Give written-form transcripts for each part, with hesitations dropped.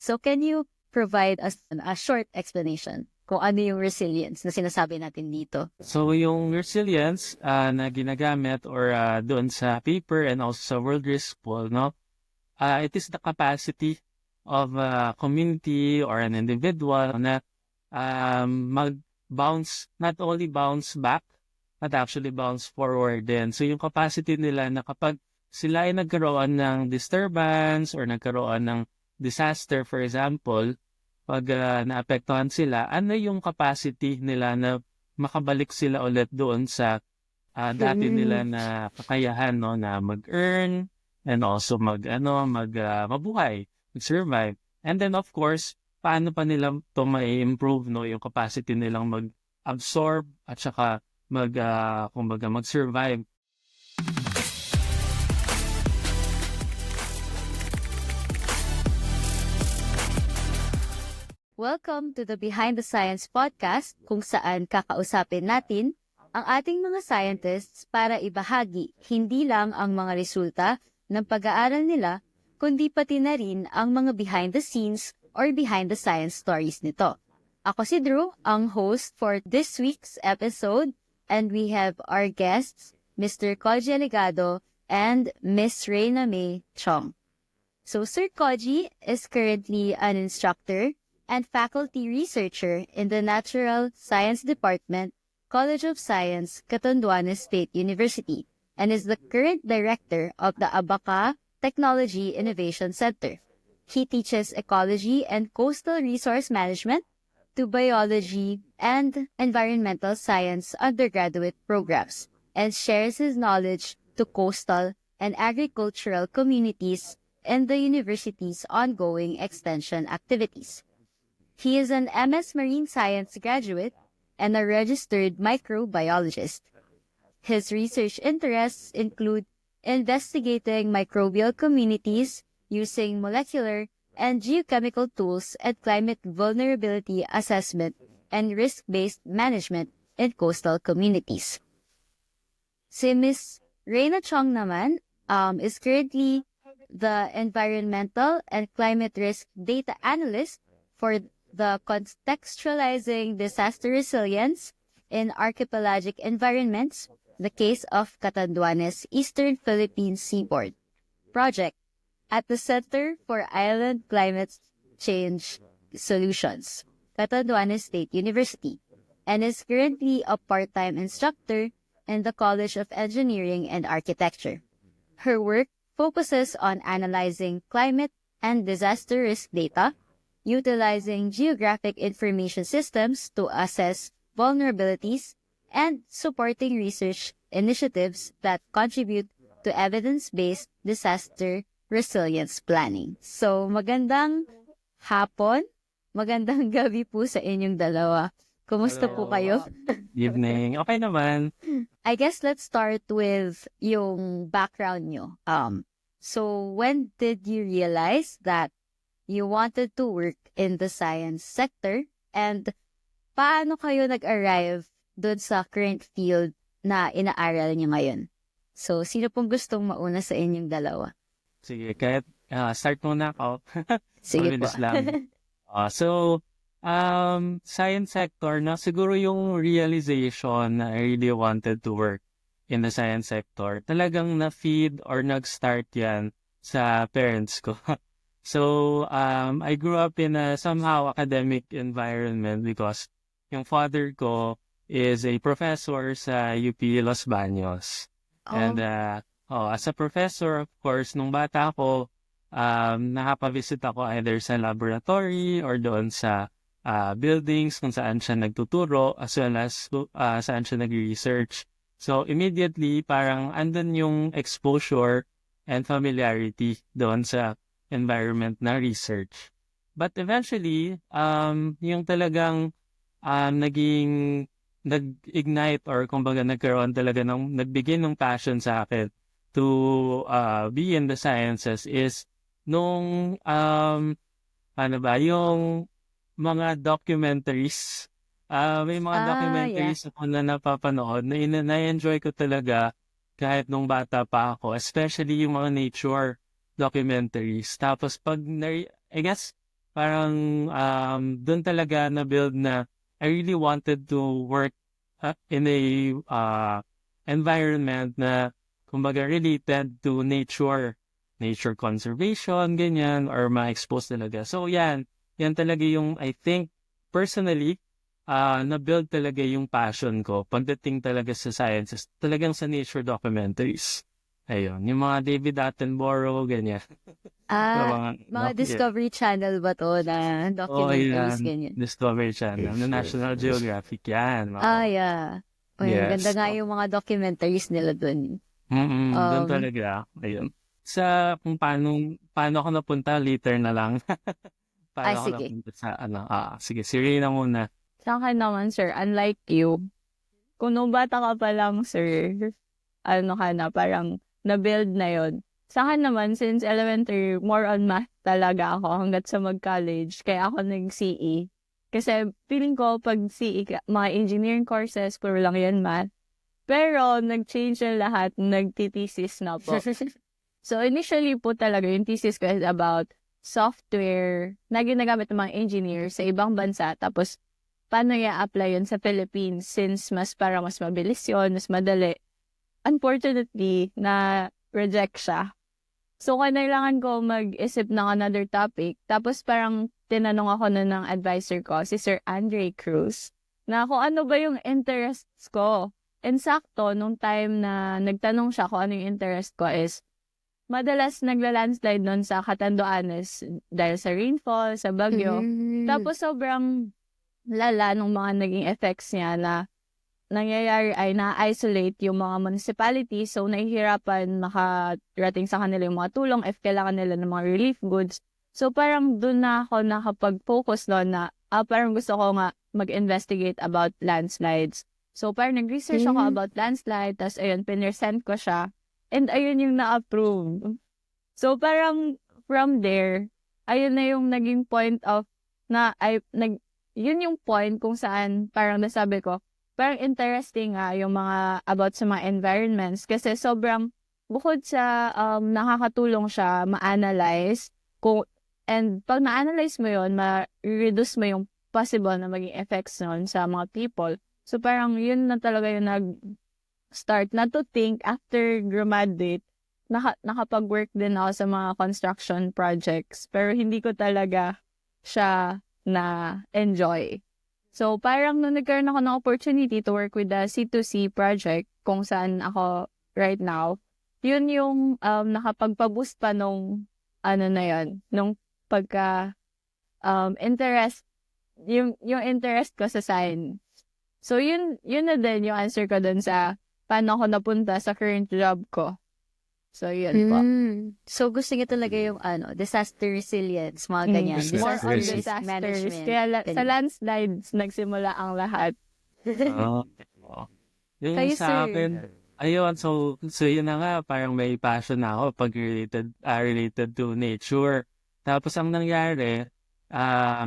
So can you provide us a short explanation kung ano yung resilience na sinasabi natin dito? So yung resilience na ginagamit or doon sa paper and also sa World Risk Poll, no? It is the capacity of a community or an individual na mag-bounce, not only bounce back, but actually bounce forward din. So yung capacity nila na kapag sila ay nagkaroon ng disturbance or nagkaroon ng disaster, for example, pag naapektuhan sila, ano yung capacity nila na makabalik sila ulit doon sa dati nila na kakayahan, no, na mag-earn and also mabuhay, mag-survive. And then of course, paano pa nila to ma-improve, no, yung capacity nilang mag-absorb at saka mag-survive. Welcome to the Behind the Science podcast kung saan kakausapin natin ang ating mga scientists para ibahagi hindi lang ang mga resulta ng pag-aaral nila, kundi pati na rin ang mga behind the scenes or behind the science stories nito. Ako si Drew, ang host for this week's episode, and we have our guests, Mr. Koji Legado and Miss Reina May Chong. So Sir Koji is currently an instructor and faculty researcher in the Natural Science Department, College of Science, Catanduanes State University, and is the current director of the Abaca Technology Innovation Center. He teaches ecology and coastal resource management to biology and environmental science undergraduate programs and shares his knowledge to coastal and agricultural communities in the university's ongoing extension activities. He is an MS Marine Science graduate and a registered microbiologist. His research interests include investigating microbial communities using molecular and geochemical tools and climate vulnerability assessment and risk-based management in coastal communities. Si Ms. Reina Chong naman is currently the Environmental and Climate Risk Data Analyst for the Contextualizing Disaster Resilience in Archipelagic Environments, the case of Catanduanes Eastern Philippine Seaboard project at the Center for Island Climate Change Solutions, Catanduanes State University, and is currently a part-time instructor in the College of Engineering and Architecture. Her work focuses on analyzing climate and disaster risk data, utilizing geographic information systems to assess vulnerabilities, and supporting research initiatives that contribute to evidence-based disaster resilience planning. So, magandang hapon, magandang gabi po sa inyong dalawa. Kumusta po kayo? Evening. Okay naman. I guess let's start with yung background nyo. So, when did you realize that you wanted to work in the science sector, and paano kayo nag-arrive doon sa current field na inaaral niyo ngayon? So, sino pong gustong mauna sa inyong dalawa? Sige, kahit start muna ako. Sige po. Mabilis lang. Science sector na siguro yung realization na I really wanted to work in the science sector. Talagang na-feed or nag-start yan sa parents ko. So, I grew up in a somehow academic environment because yung father ko is a professor sa UP Los Baños. Oh. And as a professor, of course, nung bata ako, nakapavisit ako either sa laboratory or doon sa buildings kung saan siya nagtuturo as well as saan siya nag-research. So, immediately, parang andun yung exposure and familiarity doon sa environment na research. But eventually, yung talagang nag-ignite or kumbaga nagkaroon talaga nagbigay ng passion sa akin to be in the sciences is nung yung mga documentaries. May mga documentaries ako na napapanood na na-enjoy ko talaga kahit nung bata pa ako, especially yung mga nature documentaries. Tapos I guess parang doon talaga na-build na I really wanted to work in a environment na kumbaga related to nature conservation, ganyan, or ma-expose talaga. So yan talaga yung I think personally, na-build talaga yung passion ko pagdating talaga sa sciences, talagang sa nature documentaries. Ayun, yung mga David Attenborough, ganyan. Yung Ah, mga mga yeah. Discovery Channel ba to na Oo, documentaries, yan. ganyan? Discovery Channel, na National Geographic yan. Oo. Yeah. Uy, maganda Yes. nga yung mga documentaries nila dun. Doon Um, talaga. Ayun. Kung paano ako napunta, later na lang. Paano ako sige. napunta sa sige, si Ray na muna. Sa akin naman, sir, unlike you, kung nung bata ka pa lang, sir, ano ka na, parang na-build na yon. Sa akin naman, since elementary, more on math talaga ako hanggat sa mag-college. Kaya ako nag-CE. Kasi feeling ko, pag CE, mga engineering courses, puro lang yan math. Pero, nag-change yung lahat, nagtitesis na po. So, initially po talaga, yung thesis ko is about software na ginagamit ng mga engineers sa ibang bansa. Tapos, paano i-apply yun sa Philippines since mas mabilis yun, mas madali. Unfortunately, na-reject siya. So, kailangan ko mag-isip ng another topic. Tapos, parang tinanong ako na ng advisor ko, si Sir Andre Cruz, na kung ano ba yung interests ko. And sakto, nung time na nagtanong siya kung ano yung interest ko is, madalas nagla-landslide nun sa Catanduanes dahil sa rainfall, sa bagyo. Tapos sobrang lala nung mga naging effects niya na nangyayari ay na-isolate yung mga municipality, so nahihirapan makarating sa kanila yung mga tulong if kailangan nila ng mga relief goods. So parang doon na ako nakapag-focus doon na parang gusto ko nga mag-investigate about landslides. So parang nag-research ako about landslide, tapos ayun, pinresent ko siya, and ayun yung na-approve. So parang from there, ayun na yung naging point of yun yung point kung saan parang nasabi ko, parang interesting yung mga about sa mga environments kasi sobrang bukod sa nakakatulong siya ma-analyze and pag na-analyze mo yun, ma-reduce mo yung possible na maging effects nun sa mga people. So parang yun na talaga yung nag-start na to think after graduate. Nakapag-work din ako sa mga construction projects pero hindi ko talaga siya na-enjoy. So, parang nung nagkaroon ako ng opportunity to work with the C2C project, kung saan ako right now, yun yung nakapagpa-boost pa nung, nung pagka interest, yung interest ko sa science. So, yun na din yung answer ko dun sa paano ako napunta sa current job ko. So, yun po. So, gusto niya talaga yung disaster resilience, mga ganyan. More on Disaster disasters. management. Kaya sa Ganyan. landslides, nagsimula ang lahat. Oo. Yung Kayo, sa sir? akin, ayun, so yun na nga, parang may passion na ako pag related to nature. Tapos ang nangyari,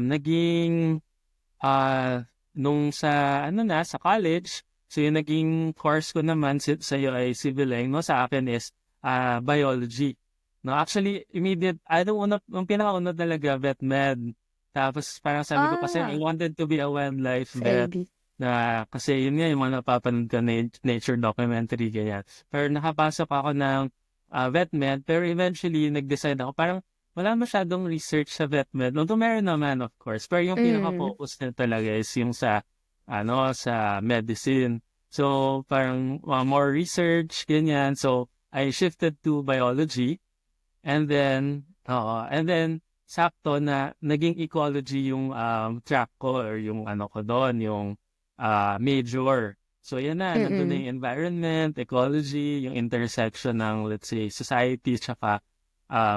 naging, nung sa college, so yung naging course ko naman sa'yo ay civil eng, no? Sa akin is biology. No, actually, yung pinakauna talaga, vet med. Tapos parang sabi ko kasi I wanted to be a wildlife vet. Kasi yun nga yung mga napapanood ko nature documentary, ganyan. Pero nakapasok ako ng vet med, pero eventually nag-decide ako, parang wala masyadong research sa vet med. Although meron naman, of course. Pero yung pinaka-focus na talaga is yung sa medicine. So, parang more research, ganyan. So, I shifted to biology. And then sakto na naging ecology yung track ko or yung ko doon, yung major. So yan na, nandun na yung environment, ecology, yung intersection ng, let's say, society tsaka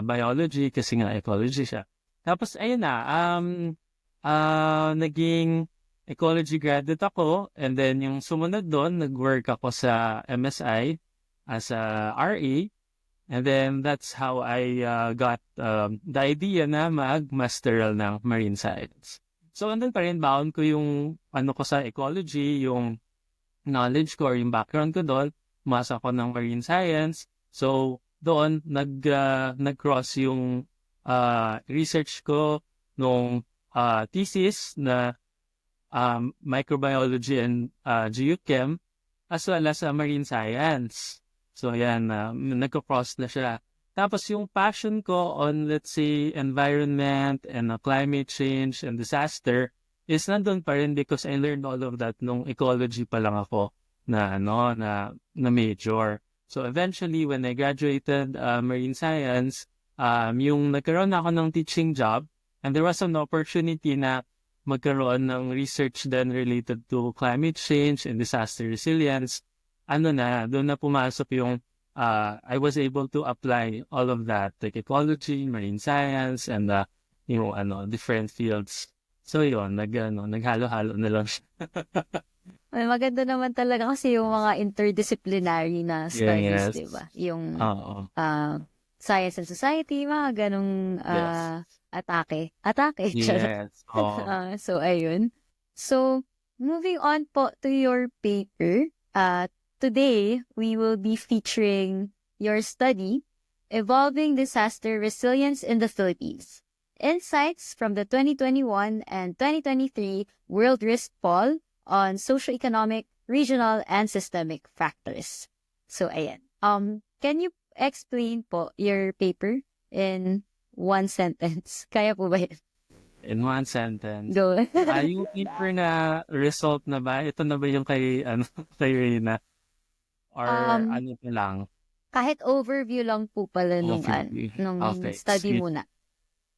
biology kasi nga ecology siya. Tapos ayun na, naging ecology graduate ako, and then yung sumunod doon, nag-work ako sa MSI as a RA. And then that's how I got the idea na mag-masteral ng marine science. So andun pa rin, baon ko yung ko sa ecology, yung knowledge ko or yung background ko doon, umasa ko ng marine science. So doon nag-cross yung research ko nung thesis na microbiology and geochem as well as marine science. So yan, nagko-cross na siya. Tapos yung passion ko on, let's say, environment and climate change and disaster is nandun pa rin because I learned all of that nung ecology pa lang ako na major. So eventually, when I graduated marine science, yung nagkaroon ako ng teaching job and there was an opportunity na magkaroon ng research then related to climate change and disaster resilience, doon na pumasok yung I was able to apply all of that, like ecology, marine science, and different fields. So yun, naghalo-halo na lang siya. Ay, maganda naman talaga kasi yung mga interdisciplinary na studies, Yes. di ba? Yung Oo. science and society, mga ganong Yes. atake. Charot. Yes. Oo. So, ayun. So, moving on po to your paper, today, we will be featuring your study, Evolving Disaster Resilience in the Philippines. Insights from the 2021 and 2023 World Risk Poll on Socioeconomic, Regional, and Systemic Factors. So, ayan. Can you explain po your paper in one sentence? Kaya po ba yun? In one sentence. Go. Yung paper na result na ba? Ito na ba yung kay Reyna? Or ano pa lang? Kahit overview lang po pala nung Overview. nung Okay, study sige. muna.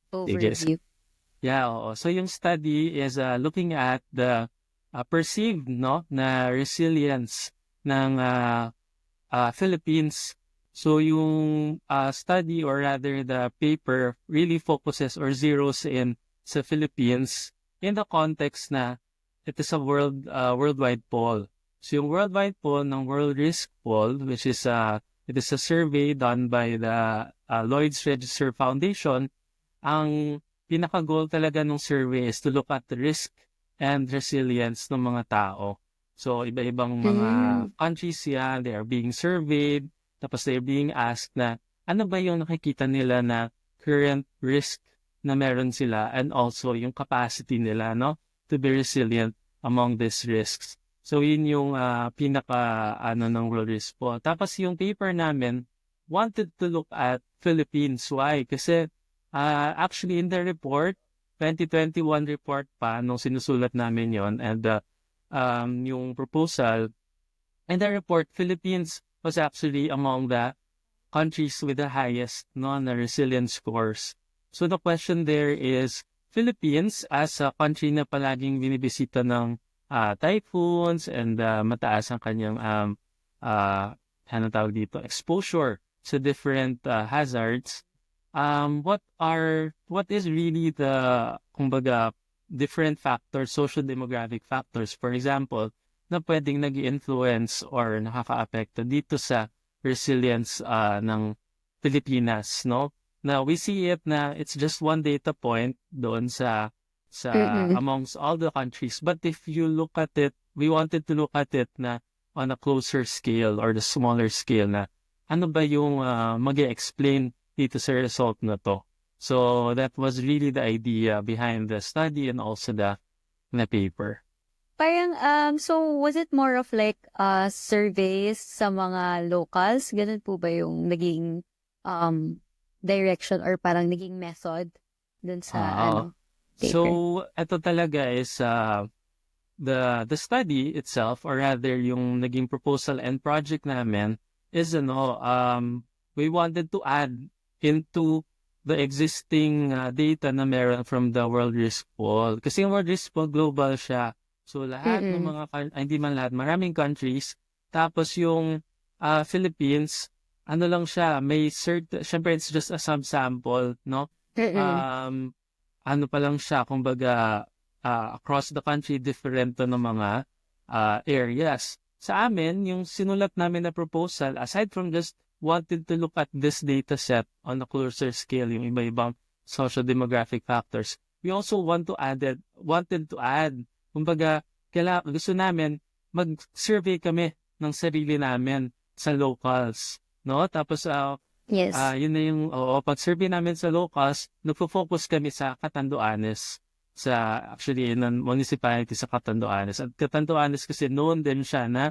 Sige. Overview. Yeah, oo. So yung study is looking at the perceived na resilience ng Philippines. So yung study or rather the paper really focuses or zeroes in sa Philippines in the context na it is a worldwide poll. So yung worldwide poll ng World Risk Poll, which is it is a survey done by the Lloyd's Register Foundation, ang pinaka-goal talaga ng survey is to look at the risk and resilience ng mga tao. So iba-ibang mga countries yan, they are being surveyed, tapos they are being asked na ano ba yung nakikita nila na current risk na meron sila and also yung capacity nila to be resilient among these risks. So yun yung pinaka ng World Risk Poll. Tapos yung paper namin wanted to look at Philippines. Why? Kasi actually in the report, 2021 report pa nung sinusulat namin yon and yung proposal, in the report, Philippines was actually among the countries with the highest na resilience scores. So the question there is, Philippines as a country na palaging binibisita ng typhoons and mataas ang kanyang exposure to different hazards. What is really the kumbaga different factors, social demographic factors, for example, na pwedeng nag-influence or nakaka-apekto dito sa resilience ng Pilipinas, no? Now we see it na it's just one data point doon sa amongst all the countries. But if you look at it, we wanted to look at it na on a closer scale or the smaller scale na ano ba yung mag-explain dito sa result na to. So that was really the idea behind the study and also the paper. Parang, so was it more of like surveys sa mga locals? Ganun po ba yung naging direction or parang naging method dun sa paper? So, ito talaga is the study itself or rather yung naging proposal and project namin is we wanted to add into the existing data na meron from the World Risk Poll. Kasi yung World Risk Poll global siya. So lahat ng mga hindi man lahat, maraming countries. Tapos yung Philippines, ano lang siya, may syempre it's just a subsample, no? Ano pa lang siya, kumbaga, across the country, different to ng mga areas. Sa amin, yung sinulat namin na proposal, aside from just wanted to look at this data set on a closer scale, yung iba-ibang social demographic factors, we also wanted to add, kumbaga, gusto namin, mag-survey kami ng sarili namin sa locals, no? Tapos, Yes. Yun na yung, pag-survey namin sa locals, nagfo-focus kami sa Catanduanes, actually, in municipality sa Catanduanes. At Catanduanes kasi known din siya na,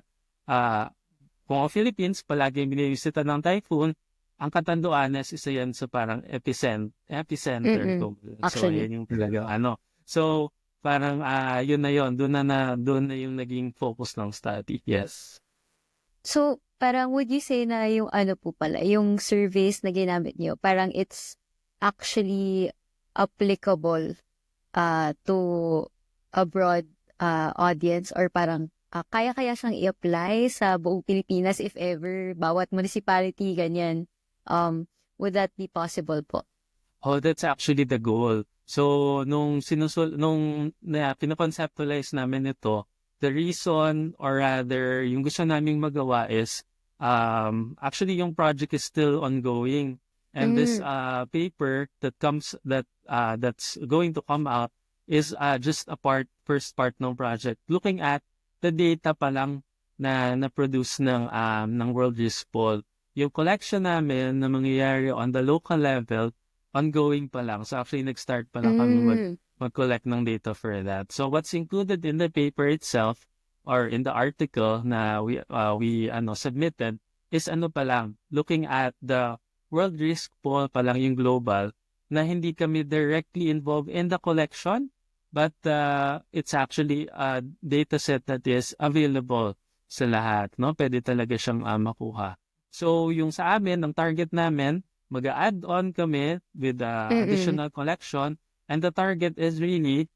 kung ang Philippines, palagi binivisita ng typhoon, ang Catanduanes, isa yan sa parang epicenter. So, Actually. yan yung talagang So, parang, yun na yun. Doon na yung naging focus ng study. Yes. So, parang would you say na yung po pala, yung surveys na ginamit niyo, parang it's actually applicable to a broad audience, or parang kaya-kaya siyang i-apply sa buong Pilipinas if ever, bawat municipality, ganyan. Would that be possible po? Oh, that's actually the goal. So, nung pinaconceptualize namin ito, the reason, or rather, yung gusto naming magawa is, actually yung project is still ongoing. And this paper that's going to come out is just first part ng project. Looking at the data pa lang na produce ng World Risk Poll. Yung collection namin na mangyayari on the local level, ongoing pa lang. So actually, nag-start pa lang kami mag-collect ng data for that. So what's included in the paper itself, or in the article na we submitted, is pa lang, looking at the World Risk Poll pa lang, yung global, na hindi kami directly involved in the collection, but it's actually a data set that is available sa lahat, no? Pwede talaga siyang makuha. So, yung sa amin, ang target namin, mag-add on kami with additional collection, and the target is really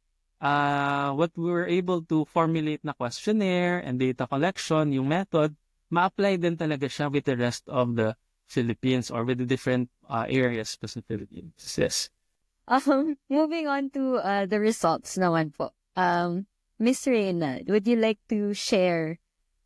what we were able to formulate na questionnaire and data collection, yung method, ma-apply din talaga siya with the rest of the Philippines, or with the different areas of the Philippines. Yes. Moving on to the results naman po. Miss Reyna, would you like to share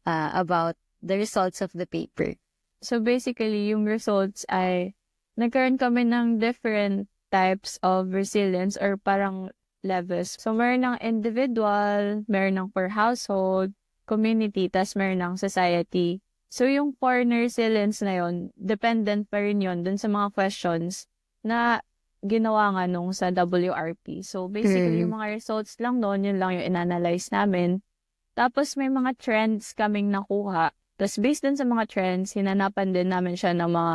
about the results of the paper? So basically, yung results ay nagkaroon kami ng different types of resilience, or parang levels. So meron ng individual, meron ng per household, community, tas meron ng society. So yung foreign resilience na yon, dependent pa rin yun dun sa mga questions na ginawa nga nung sa WRP. So basically, yung mga results lang doon, yun lang yung inanalyze namin. Tapos may mga trends kaming nakuha. Tapos based dun sa mga trends, hinanapan din namin siya ng mga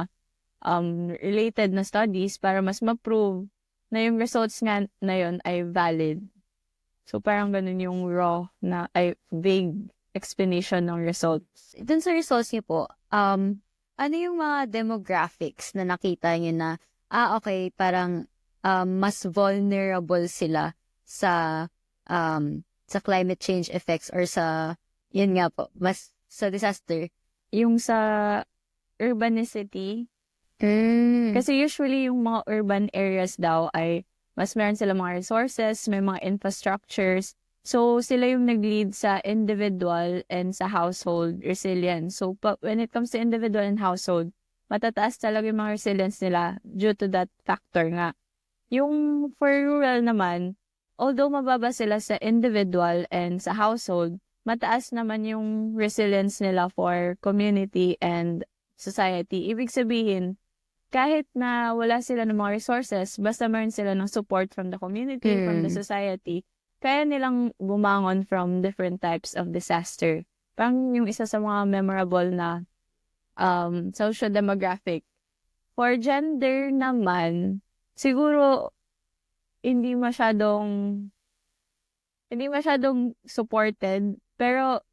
related na studies para mas ma-prove na yung results nga na yun ay valid. So parang ganun yung vague explanation ng results. Dun sa results niyo po, ano yung mga demographics na nakita niyo na, okay, parang mas vulnerable sila sa climate change effects, or sa, yun nga po, mas sa disaster? Yung sa urbanicity, kasi usually yung mga urban areas daw ay mas meron sila mga resources, may mga infrastructures. So, sila yung nag-lead sa individual and sa household resilience. So, when it comes to individual and household, matataas talaga yung mga resilience nila due to that factor nga. Yung for rural naman, although mababa sila sa individual and sa household, mataas naman yung resilience nila for community and society. Ibig sabihin, kahit na wala sila ng mga resources, basta meron sila ng support from the community, from the society, kaya nilang bumangon from different types of disaster. Parang yung isa sa mga memorable na social demographic. For gender naman, siguro hindi masyadong supported. Pero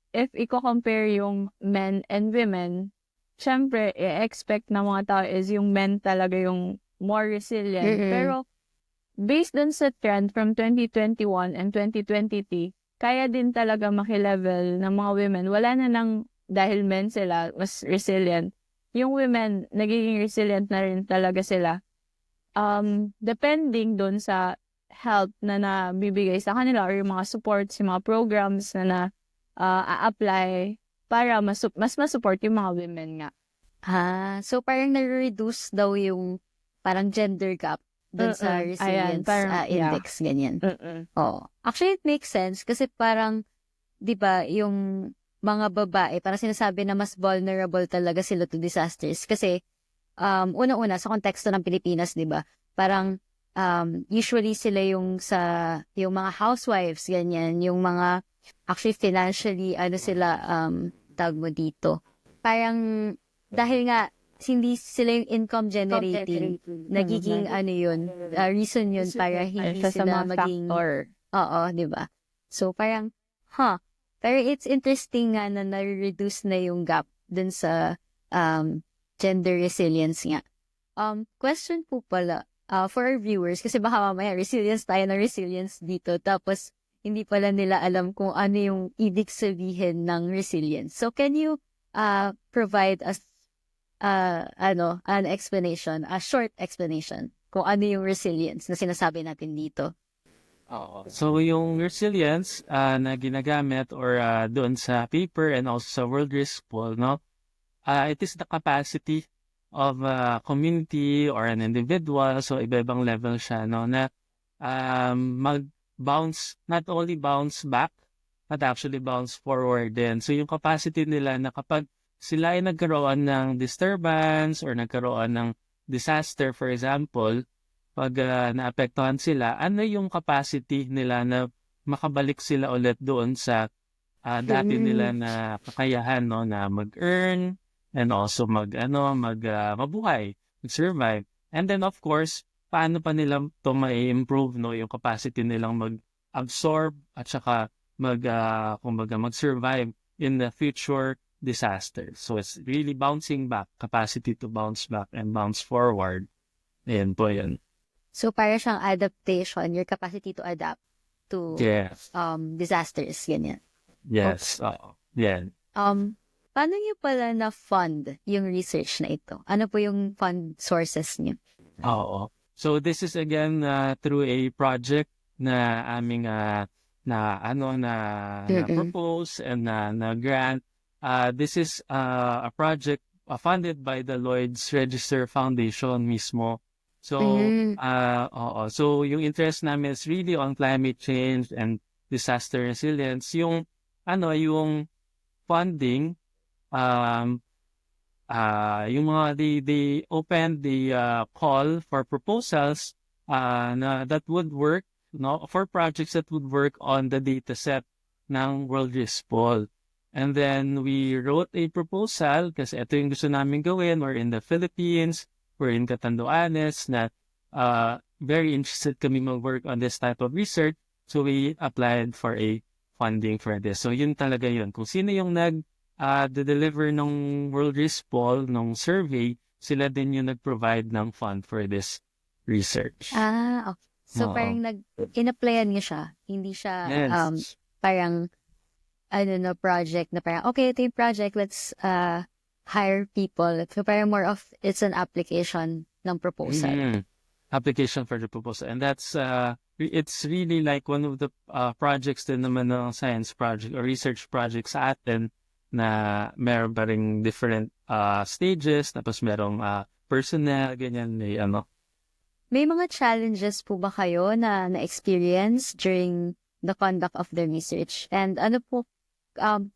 if i-compare yung men and women, syempre, i-expect ng mga tao is yung men talaga yung more resilient. Pero based dun sa trend from 2021 and 2023, kaya din talaga makilevel ng mga women. Wala na nang dahil men sila mas resilient. Yung women, nagiging resilient na rin talaga sila. Depending dun sa help na nabibigay sa kanila, or yung mga supports, yung mga programs na a-apply para mas ma-support yung mga women nga. So parang na-reduce daw yung parang gender gap dun sa resilience index, ganyan. Oo. Actually, it makes sense kasi parang, di ba, yung mga babae, parang sinasabi na mas vulnerable talaga sila to disasters kasi unang-una sa konteksto ng Pilipinas, 'di ba? Parang usually sila yung mga housewives, ganyan, yung mga actually financially ano sila tawag mo dito. Parang dahil nga hindi sila yung income generating, nagiging ano yun, reason yun para hindi Isa sa sila mga maging, factor. oo, di ba? So parang, pero it's interesting nga na na-reduce na yung gap dun sa gender resilience nga. Question po pala, for our viewers, kasi baka mamaya resilience tayo na resilience dito, tapos hindi pala nila alam kung ano yung ibig sabihin ng resilience. So can you provide us an explanation, a short explanation kung ano yung resilience na sinasabi natin dito? Oo. So yung resilience na ginagamit or doon sa paper and also sa World Risk Poll, no? It is the capacity of a community or an individual, so iba-ibang level siya, no, na mag-bounce, not only bounce back, but actually bounce forward din. So yung capacity nila na kapag sila ay nagkaroon ng disturbance or nagkaroon ng disaster, for example, pag naapektuhan sila, ano yung capacity nila na makabalik sila ulit doon sa dati nila na kakayahan, no, na mag-earn and also mabuhay, mag-survive. And then of course, paano pa nila to ma-improve, no, yung capacity nilang mag-absorb at saka mag-survive in the future disaster. So it's really bouncing back, capacity to bounce back and bounce forward. Ayan po yun. So para siyang adaptation, your capacity to adapt to Yes. disasters, ganyan. Yes. Yan. Paano niyo pala na-fund yung research na ito? Ano po yung fund sources niyo? Oo. So this is again through a project na aming na propose and na grant. This is a project funded by the Lloyd's Register Foundation mismo. So oo. So yung interest namin is really on climate change and disaster resilience. Yung funding, yung mga they opened the call for proposals that would work, no, for projects that would work on the data set ng World Risk Poll. And then we wrote a proposal kasi ito yung gusto namin gawin. We're in the Philippines, we're in Catanduanes, na very interested kami mag-work on this type of research. So we applied for a funding for this. So yun talaga yun. Kung sino yung nag-deliver ng World Risk Poll, ng survey, sila din yung nag-provide ng fund for this research. Okay. So Oo. parang in-applyan niyo siya. Hindi siya Yes. parang project na parang, okay, ito yung project, let's hire people. So parang more of, it's an application ng proposal. Application for the proposal. And that's, it's really like one of the projects din naman ng science project or research project sa atin na meron pa ring different stages, tapos merong personnel, ganyan, May mga challenges po ba kayo na na-experience during the conduct of the research? And ano po,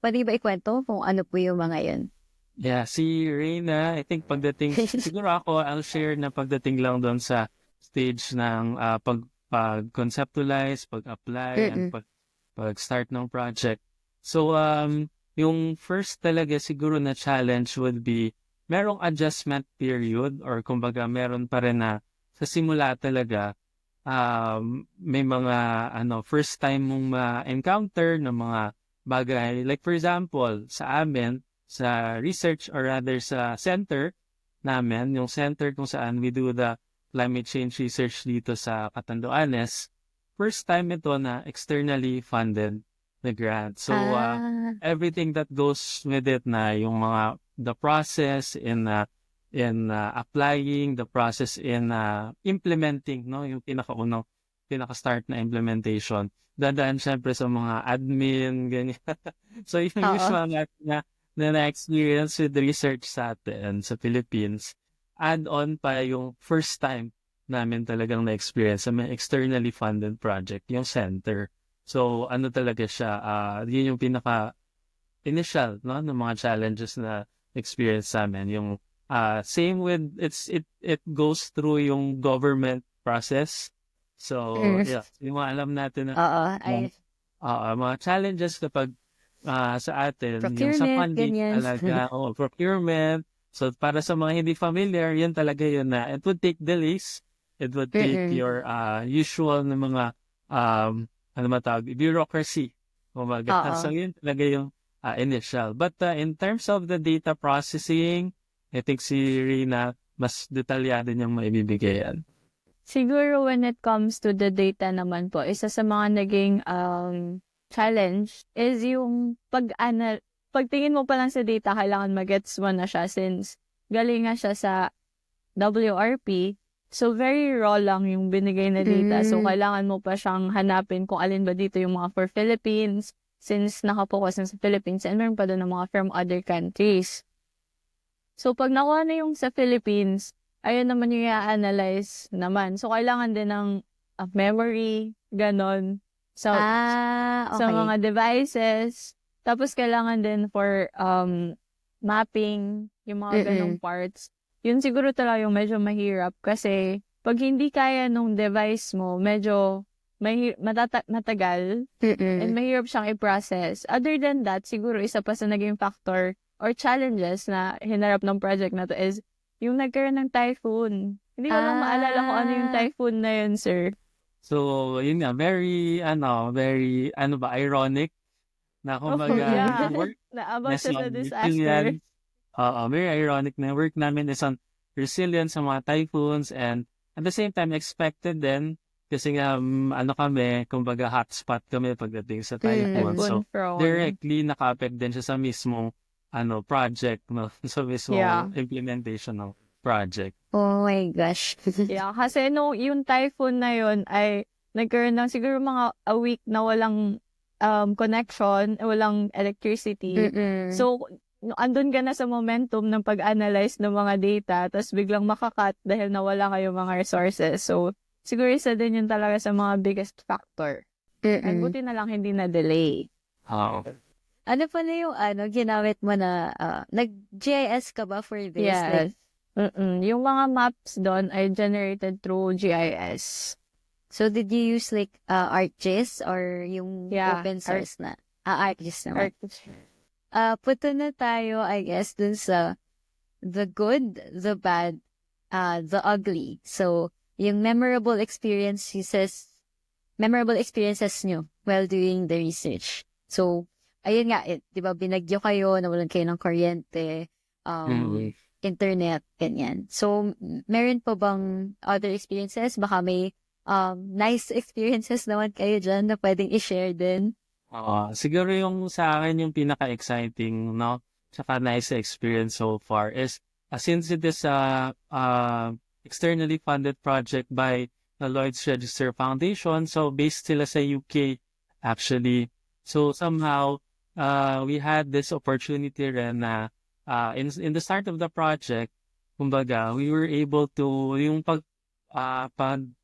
pwede ba ikwento kung ano po yung mga yun? Yeah, si Reyna, I think pagdating, siguro ako, I'll share na pagdating lang doon sa stage ng pag-conceptualize, pag-apply, and pag-start ng project. So, yung first talaga siguro na challenge would be, merong adjustment period or kumbaga meron pa rin na sa simula talaga, may mga first time mong ma-encounter ng mga bagay. Like for example, sa amin, sa research or rather sa center namin, yung center kung saan we do the climate change research dito sa Catanduanes, first time ito na externally funded na grant. So everything that goes with it na yung the process in applying, the process in implementing, no, yung pinaka-start na implementation. Dadaan syempre sa mga admin, ganyan. So yung usual na experience with research sa atin sa Philippines, add-on pa yung first time namin talagang na-experience sa may externally funded project, yung center. So ano talaga siya, yun yung pinaka-initial, no, ng mga challenges na experience namin, yung Same with it goes through yung government process. So, Mm. yeah, yung mga alam natin na Oo, mga, mga challenges kapag sa atin, yung sa procurement, funding ganyan. talaga, o procurement. So, para sa mga hindi familiar, yun talaga yun na it would take delays. It would take Mm-mm. your usual na mga ano matawag, bureaucracy. Kumbaga, Oo. so yun talaga yung initial. But in terms of the data processing, I think si Rina mas detalyado niyang maibibigay yan. Siguro when it comes to the data naman po, isa sa mga naging challenge is yung pagtingin mo pa lang sa data, kailangan magets mo na siya since galing nga siya sa WRP. So, very raw lang yung binigay na data. So, Mm. kailangan mo pa siyang hanapin kung alin ba dito yung mga for Philippines since nakapokus na sa Philippines and meron pa doon ng mga from other countries. So, pag nakuha na yung sa Philippines, ayun naman yung i-analyze naman. So, kailangan din ng memory, ganon. So, sa Okay. mga devices. Tapos, kailangan din for mapping, yung mga ganong parts. Yun siguro talaga yung medyo mahirap kasi pag hindi kaya nung device mo, medyo matagal and Mm-mm. mahirap siyang i-process. Other than that, siguro isa pa sa naging factor or challenges na hinarap ng project na to is yung nagkaroon ng typhoon. Hindi ko lang maalala kung ano yung typhoon na yun, sir. So, yun nga, very, ironic na kumbaga, Yeah. yung work Na about is siya sa on disaster. resilience. Very ironic na work namin is on resilience sa mga typhoons and at the same time, expected din kasi nga, kami, kumbaga hotspot kami pagdating sa typhoon. Typhoon So, prone. directly naka-affect din siya sa mismong project, no? Sa mismong Yeah. implementation ng project. Oh my gosh. Yeah, kasi yung typhoon na yun ay nagkaroon ng siguro mga a week na walang connection, walang electricity. Mm-mm. So, andun ka na sa momentum ng pag-analyze ng mga data, tapos biglang makakat dahil nawala kayo mga resources. So, siguro isa din yun talaga sa mga biggest factor. And Mm-mm. buti na lang hindi na-delay. Ano pala yung ginamit mo na, nag-GIS ka ba for this? Yes. Yung mga maps doon ay generated through GIS. So, did you use like ArcGIS or yung Yeah, open source na? ArcGIS naman. Punta na tayo, I guess, dun sa the good, the bad, the ugly. So, yung memorable experiences nyo while doing the research. So, ayun nga, di ba, binagyo kayo, nawalan kayo ng kuryente, internet, ganyan. So, meron pa bang other experiences? Baka may nice experiences naman kayo dyan na pwedeng i-share din. Siguro yung sa akin yung pinaka-exciting, no? Tsaka nice experience so far is since it is a externally funded project by the Lloyd's Register Foundation, so based sila sa UK actually. So somehow we had this opportunity rin na in the start of the project, kumbaga, we were able to yung pag-present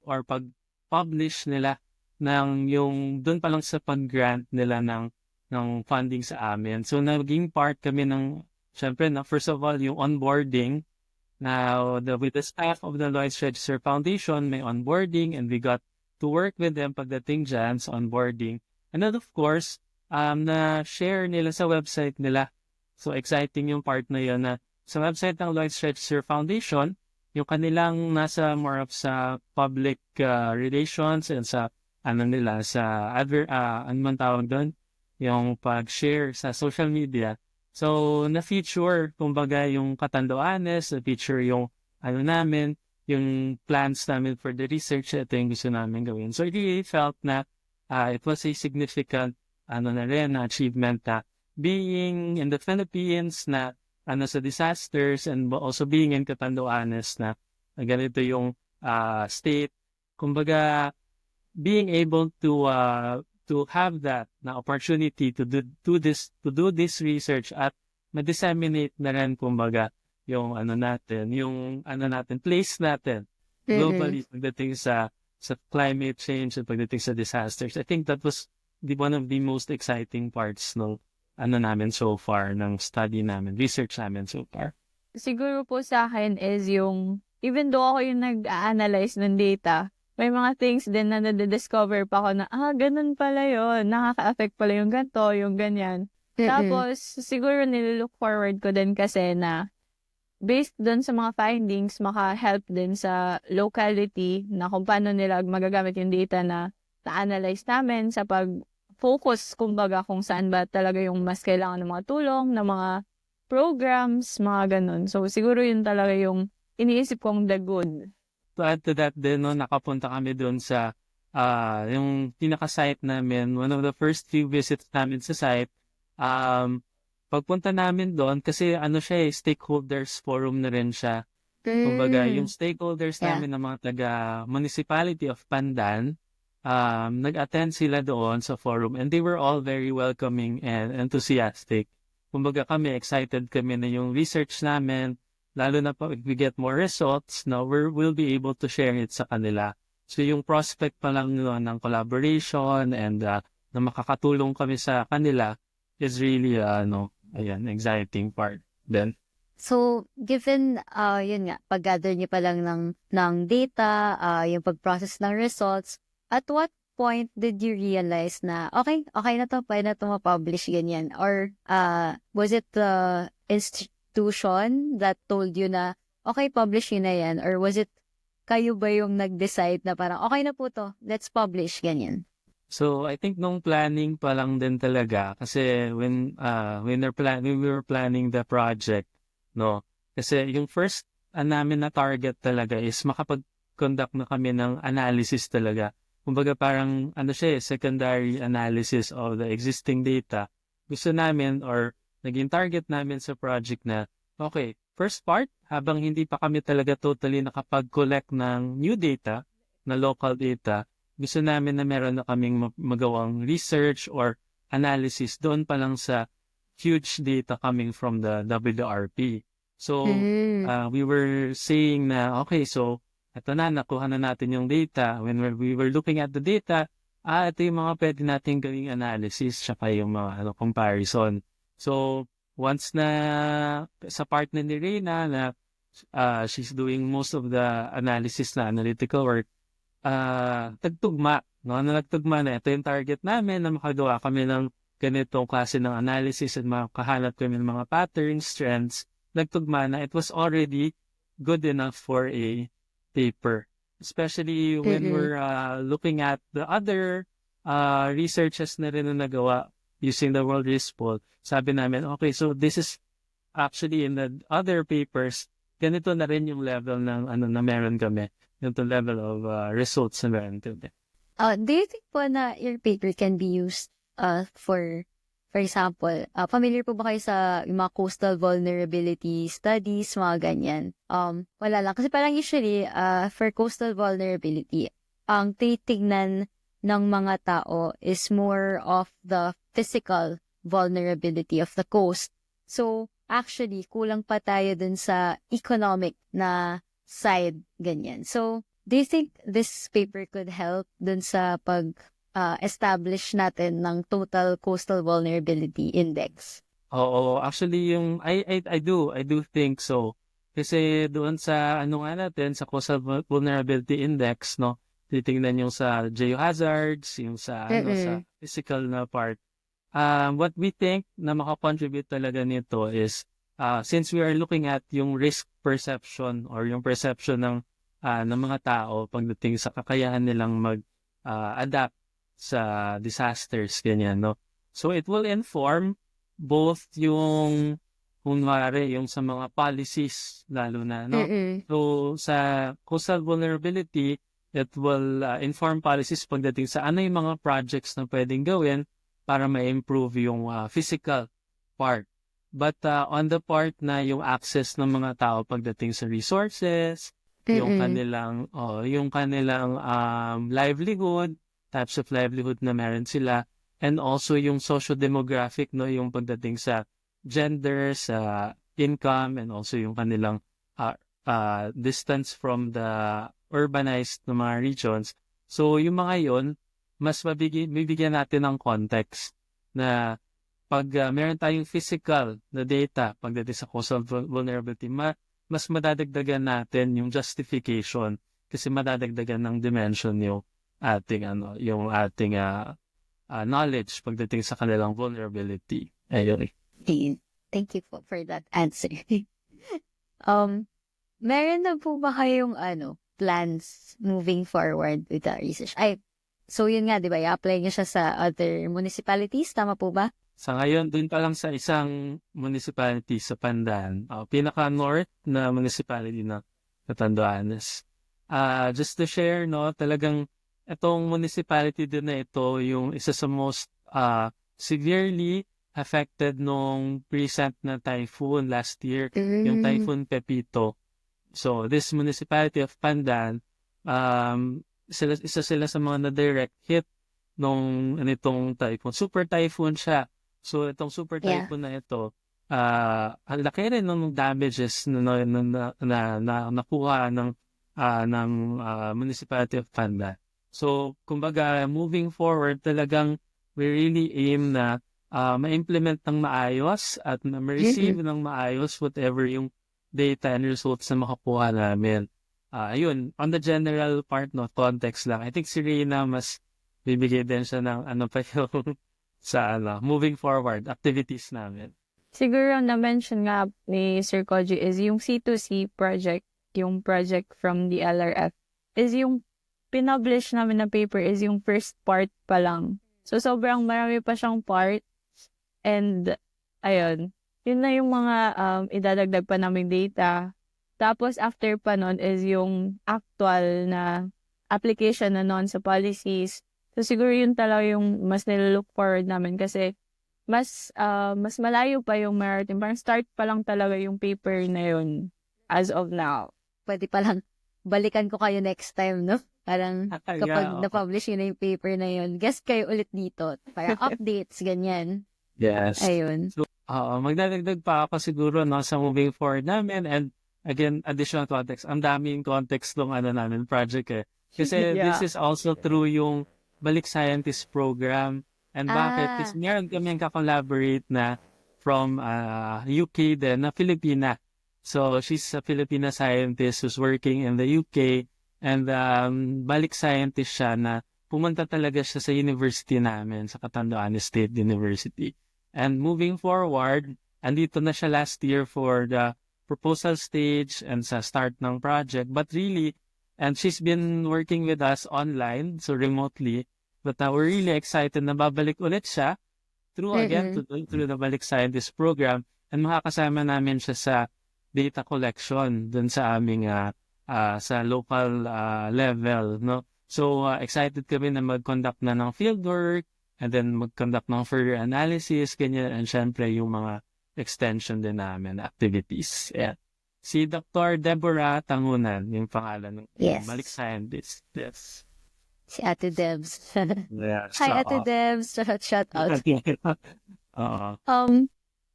or pag-publish nila ng yung doon pa lang sa pag-grant nila ng funding sa amin. So naging part kami ng syempre na first of all yung onboarding. Now with the staff of the Lloyd's Register Foundation may onboarding and we got to work with them pagdating dyan sa onboarding. And then of course na share nila sa website nila. So exciting yung part na yun na sa website ng Lloyd's Register Foundation yung kanilang nasa more of sa public relations and sa ano man tawag doon, yung pag-share sa social media. So, na-feature, kumbaga, yung Catanduanes, na-feature yung, yung plans namin for the research, ito yung gusto namin gawin. So, I really felt na it was a significant, achievement na being in the Philippines na, sa disasters and also being in Catanduanes na ganito yung state. Kumbaga, being able to have that na opportunity to do this research at ma-disseminate na rin kumbaga yung place natin globally pagdating sa climate change at pagdating sa disasters. I think that was one of the most exciting parts ano namin so far, ng study namin, research namin so far. Siguro po sa akin is yung, even though ako yung nag-analyze ng data, may mga things din na nadidiscover pa ako na, ganun pala yun, nakaka-affect pala yung ganito, yung ganyan. Tapos, siguro nililook forward ko din kasi na based dun sa mga findings, maka-help din sa locality na kung paano nila magagamit yung data na na-analyze namin sa pag-focus, kumbaga, kung saan ba talaga yung mas kailangan ng mga tulong, ng mga programs, mga ganun. So, siguro yun talaga yung iniisip kong the good. To add to that din, no, nakapunta kami doon sa yung pinaka-site namin, one of the first few visits namin sa site, pagpunta namin doon, kasi ano siya stakeholders forum na rin siya. Kumbaga, yung stakeholders namin ng mga taga-municipality of Pandan, nag-attend sila doon sa forum and they were all very welcoming and enthusiastic. Kumbaga kami, excited kami na yung research namin, lalo na pag we get more results, we'll be able to share it sa kanila. So yung prospect pa lang ng collaboration and na makakatulong kami sa kanila is really, exciting part then. So, given, yun nga, pag-gather niyo pa lang ng data, yung pag-process ng results, at what point did you realize na, okay na to, pwede na to ma-publish, ganyan? Or, was it the institution that told you na, okay, publish yun na yan? Or was it, kayo ba yung nag-decide na parang, okay na po to, let's publish, ganyan? So, I think nung planning pa lang din talaga, kasi when we were planning the project, no, kasi yung first namin na target talaga is makapag-conduct na kami ng analysis talaga. Kumbaga parang secondary analysis of the existing data. Gusto namin or naging target namin sa project na, okay, first part, habang hindi pa kami talaga totally nakapag-collect ng new data, na local data, gusto namin na meron na kaming magawang research or analysis doon pa lang sa huge data coming from the WRP. So, we were saying na, okay, so, ito na, nakuha na natin yung data. When we were looking at the data, ito yung mga pwede natin gawing analysis, tsaka yung mga comparison. So, once na sa partner ni Reyna na she's doing most of the analysis na analytical work, nagtugma na ito yung target namin na makagawa kami ng ganitong klase ng analysis at makahanap kami ng mga patterns, trends, nagtugma na it was already good enough for a paper. Especially when we're looking at the other researches na rin na nagawa using the World Risk Pool. Sabi namin, okay, so this is actually in the other papers, ganito na rin yung level ng na meron kami. Ganito level of results na meron kami. Do you think po na your paper can be used for example, familiar po ba kayo sa yung mga coastal vulnerability studies, mga ganyan? Wala lang. Kasi parang usually, for coastal vulnerability, ang titignan ng mga tao is more of the physical vulnerability of the coast. So, actually, kulang pa tayo dun sa economic na side, ganyan. So, do you think this paper could help dun sa establish natin ng total coastal vulnerability index? Oo, actually I do think so. Kasi doon sa natin sa coastal vulnerability index, no, titingnan yung sa geohazards, yung sa sa physical na part. What we think na makakontribute talaga nito is since we are looking at yung risk perception or yung perception ng mga tao pagdating sa kakayahan nilang adapt sa disasters, ganyan, no? So, it will inform both yung, kunwari, yung sa mga policies, lalo na, no? So, sa coastal vulnerability, it will inform policies pagdating sa ano yung mga projects na pwedeng gawin para ma-improve yung physical part. But on the part na yung access ng mga tao pagdating sa resources, yung kanilang livelihood, types of livelihood na meron sila, and also yung socio-demographic, no, yung pagdating sa gender, sa income, and also yung kanilang distance from the urbanized na mga regions. So yung mga yon, mas bibigyan natin ng context na pag meron tayong physical na data pagdating sa causal vulnerability, mas madadagdagan natin yung justification kasi madadagdagan ng dimension yung ating knowledge pagdating sa kanilang vulnerability. Ayun. Okay. Thank you po for that answer. Meron na po ba kayong plans moving forward with the research? So yun nga, di ba, i-apply niyo siya sa other municipalities, tama po ba? Sa ngayon, dun pa lang sa isang municipality sa Pandan, pinaka-north na municipality na Catanduanes. Just to share, no, talagang itong municipality din na ito, yung isa sa most severely affected nung recent na typhoon last year, yung Typhoon Pepito. So, this municipality of Pandan, isa sila sa mga na-direct hit nung itong typhoon. Super typhoon siya. So, itong super typhoon na ito, ang laki rin ng damages na nakuha ng municipality of Pandan. So, kumbaga, moving forward, talagang we really aim na ma-implement ng maayos at na ma-receive ng maayos whatever yung data and results na makakuha namin. Ayun, on the general part, no, context lang. I think si Rina mas bibigay din siya ng pa yung sa moving forward activities namin. Siguro na-mention nga ni Sir Koji is yung C2C project, yung project from the LRF, is yung pinublish namin na paper is yung first part pa lang. So, sobrang marami pa siyang part. And, ayun, yun na yung mga idadagdag pa naming data. Tapos, after pa nun is yung actual na application na nun sa policies. So, siguro yun talaga yung mas nilalook forward namin kasi mas malayo pa yung maritime. Parang start pa lang talaga yung paper na yun as of now. Pwede palang balikan ko kayo next time, no? Parang kapag na-publish yun na yung paper na yun, guest kayo ulit dito. Parang updates, ganyan. Yes. Ayun. So, magdadagdag pa ako siguro sa moving forward namin and again, additional context. Ang daming context ng namin project eh. Kasi this is also through yung Balik Scientist program. And bakit? Kasi meron kami ka-collaborate na from UK din na Filipina. So, she's a Filipina scientist who's working in the UK and Balik Scientist siya na pumunta talaga siya sa university namin, sa Catanduanes State University. And moving forward, andito na siya last year for the proposal stage and sa start ng project. But really, and she's been working with us online, so remotely. But we're really excited na babalik ulit siya through the Balik Scientist program and makakasama namin siya sa data collection dun sa aming sa local level, no? So, excited kami na mag-conduct na ng fieldwork and then mag-conduct ng further analysis, ganyan, and syempre yung mga extension din namin, activities. Yeah. Si Dr. Deborah Tangunan, yung pangalan ng Balik Scientist. Yes. Si Ate Debs. Yes. Hi, Ate Debs. Shout out.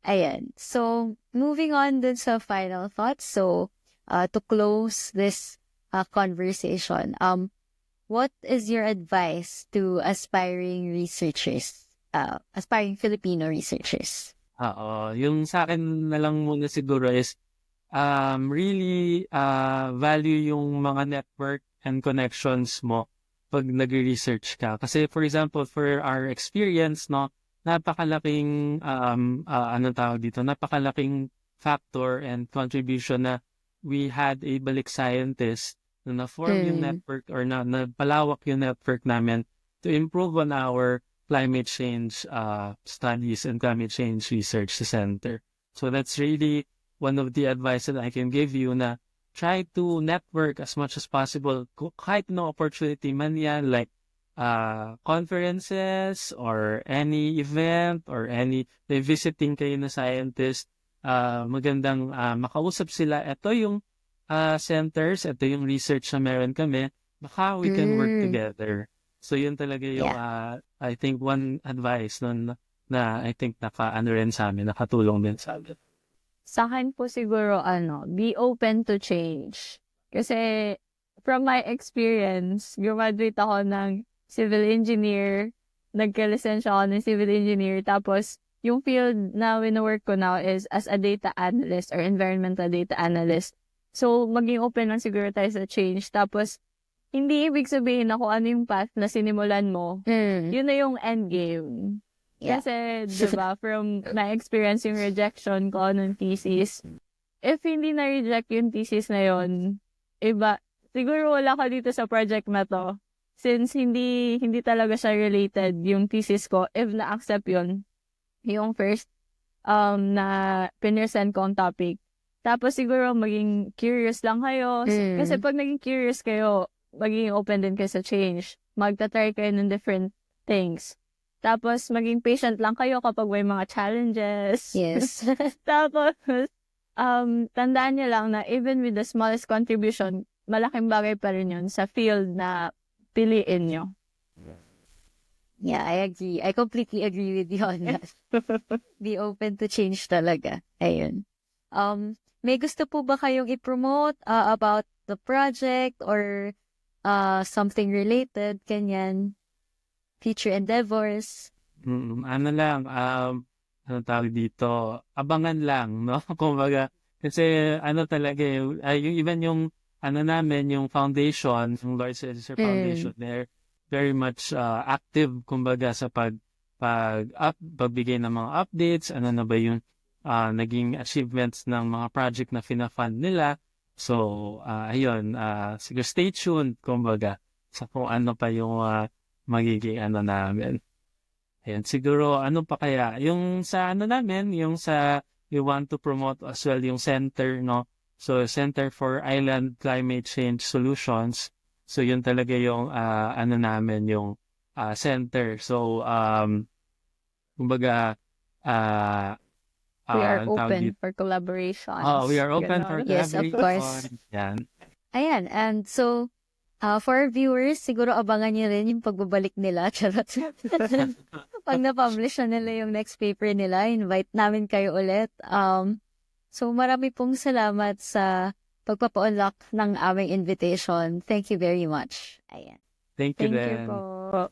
Ayan. So, moving on dun sa final thoughts. So, to close this conversation, what is your advice to aspiring researchers, aspiring Filipino researchers? Yung sa akin na lang muna siguro is really value yung mga network and connections mo pag nag-research ka. Kasi for example, for our experience, no, napakalaking napakalaking factor and contribution na we had a Balik Scientist na na-form yung network or na palawak yung network namin to improve on our climate change studies and climate change research center. So that's really one of the advice that I can give you na try to network as much as possible. Kahit no opportunity man yan, like conferences or any event or any visiting kayo na scientist, magandang makausap sila. Ito yung centers, ito yung research na meron kami, baka we can work together. So yun talaga yung I think one advice nun na I think rin sa amin, nakatulong din sa amin. Sa akin po siguro be open to change. Kasi from my experience, graduate ako ng civil engineer, nagka-lisensya ako ng civil engineer, tapos yung field na wino-work ko now is as a data analyst or environmental data analyst. So, maging open lang siguro tayo sa change. Tapos, hindi ibig sabihin na kung ano yung path na sinimulan mo, yun na yung end game. Yeah. Kasi, diba, from na-experience yung rejection ko nung thesis, if hindi na-reject yung thesis na yun, iba, siguro wala ka dito sa project na to. Since hindi talaga siya related yung thesis ko, if na-accept yun, yung first na pinresent kong topic. Tapos siguro maging curious lang kayo. Kasi pag naging curious kayo, maging open din kayo sa change. Magta-try kayo ng different things. Tapos maging patient lang kayo kapag may mga challenges. Yes. Tapos, tandaan niyo lang na even with the smallest contribution, malaking bagay pa rin yun sa field na piliin nyo. Yeah, I agree. I completely agree with you on that. Be open to change talaga. Ayun. May gusto po ba kayong i-promote about the project or something related, kanyan? Future endeavors? Ano lang, ano tawag dito, abangan lang, no? Kumbaga, kasi ano talaga, yung even yung ano namin, yung foundation, yung Lord Caesar Foundation, they're very much active, kumbaga, sa pagbigay ng mga updates, ano na ba yung naging achievements ng mga project na fina-fund nila. So, ayun, siguro stay tuned, kumbaga, sa kung ano pa yung magiging ano namin. Ayun, siguro, ano pa kaya? Yung sa ano namin, yung sa, we want to promote as well yung center, no? So, Center for Island Climate Change Solutions. So, yun talaga yung, ano namin, yung center. So, kumbaga, We are ang tawag open dito. for collaborations. We are open for Ganon. Yes, of collaboration. course. Yan. Ayan, and so, for our viewers, siguro abangan niyo rin yung pagbabalik nila. Charot. Pag na-publish na nila yung next paper nila, invite namin kayo ulit. So, marami pong salamat sa pagpapa-unlock ng aming invitation. Thank you very much. Ayan. Thank you Thank you then. po.